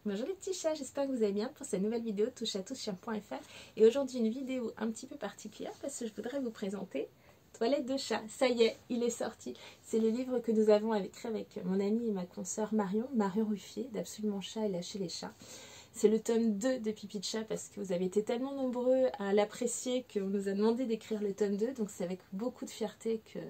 Bonjour les petits chats, j'espère que vous allez bien pour cette nouvelle vidéo touche-à-tout-chien.fr. Et aujourd'hui une vidéo un petit peu particulière parce que je voudrais vous présenter Toilette de chat. Ça y est, il est sorti. C'est le livre que nous avons écrit avec mon amie et ma consoeur Marion Ruffier d'Absolument Chat et Lâcher les chats. C'est le tome 2 de Pipi de chat parce que vous avez été tellement nombreux à l'apprécier qu'on nous a demandé d'écrire le tome 2. Donc c'est avec beaucoup de fierté que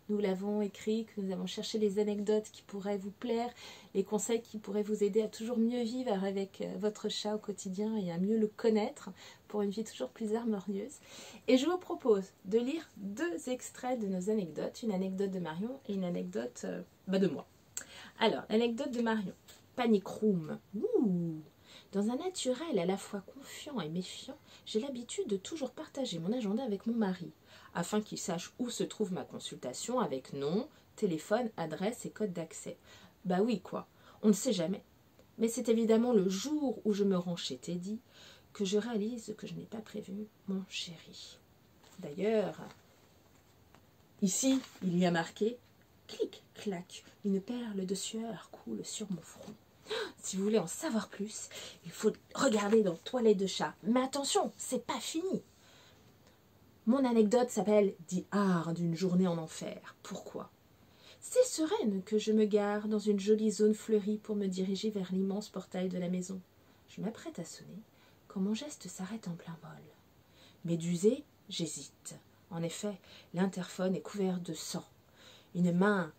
nous l'avons écrit, que nous avons cherché les anecdotes qui pourraient vous plaire, les conseils qui pourraient vous aider à toujours mieux vivre avec votre chat au quotidien et à mieux le connaître pour une vie toujours plus harmonieuse. Et je vous propose de lire 2 extraits de nos anecdotes, une anecdote de Marion et une anecdote de moi. Alors, l'anecdote de Marion. Panic Room. Ouh. Dans un naturel à la fois confiant et méfiant, j'ai l'habitude de toujours partager mon agenda avec mon mari, afin qu'il sache où se trouve ma consultation avec nom, téléphone, adresse et code d'accès. Bah oui quoi, on ne sait jamais. Mais c'est évidemment le jour où je me rends chez Teddy que je réalise que je n'ai pas prévu mon chéri. D'ailleurs, ici, il y a marqué « Clic, clac, une perle de sueur coule sur mon front ». Si vous voulez en savoir plus, il faut regarder dans Toilette de chat. Mais attention, c'est pas fini. Mon anecdote s'appelle « The art d'une journée en enfer ». Pourquoi? C'est sereine que je me gare dans une jolie zone fleurie pour me diriger vers l'immense portail de la maison. Je m'apprête à sonner quand mon geste s'arrête en plein vol. Médusée, j'hésite. En effet, l'interphone est couvert de sang. Une main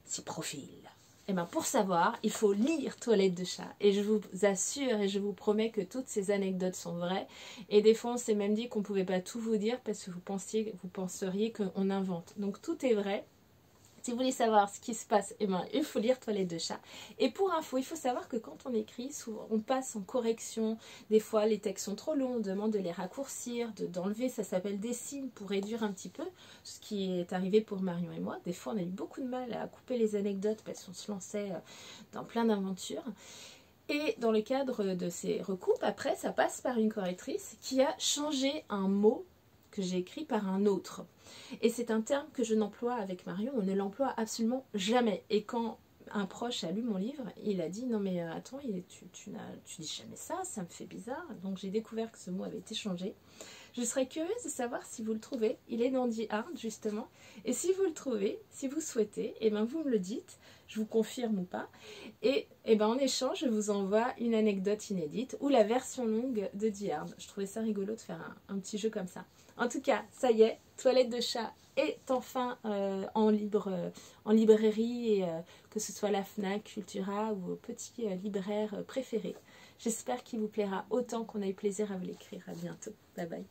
s'y profile. Eh bien, pour savoir, il faut lire Toilette de chat. Et je vous assure et je vous promets que toutes ces anecdotes sont vraies. Et des fois, on s'est même dit qu'on ne pouvait pas tout vous dire parce que vous penseriez qu'on invente. Donc, tout est vrai. Si vous voulez savoir ce qui se passe, eh ben, il faut lire Toilette de chat. Et pour info, il faut savoir que quand on écrit, souvent, on passe en correction. Des fois, les textes sont trop longs, on demande de les raccourcir, d'enlever, ça s'appelle des signes pour réduire un petit peu. Ce qui est arrivé pour Marion et moi. Des fois, on a eu beaucoup de mal à couper les anecdotes parce qu'on se lançait dans plein d'aventures. Et dans le cadre de ces recoupes, après, ça passe par une correctrice qui a changé un mot que j'ai écrit par un autre. Et c'est un terme que je n'emploie avec Marion, on ne l'emploie absolument jamais. Et quand un proche a lu mon livre, il a dit « Non mais attends, tu dis jamais ça, ça me fait bizarre. » Donc j'ai découvert que ce mot avait été changé. Je serais curieuse de savoir si vous le trouvez. Il est dans The Art justement. Et si vous le trouvez, si vous souhaitez, eh ben vous me le dites. Je vous confirme ou pas. Et ben en échange, je vous envoie une anecdote inédite ou la version longue de The Art. Je trouvais ça rigolo de faire un petit jeu comme ça. En tout cas, ça y est, Toilette de chat est enfin en librairie, et, que ce soit la Fnac, Cultura ou vos petits libraires préférés. J'espère qu'il vous plaira autant qu'on a eu plaisir à vous l'écrire. À bientôt. Bye bye.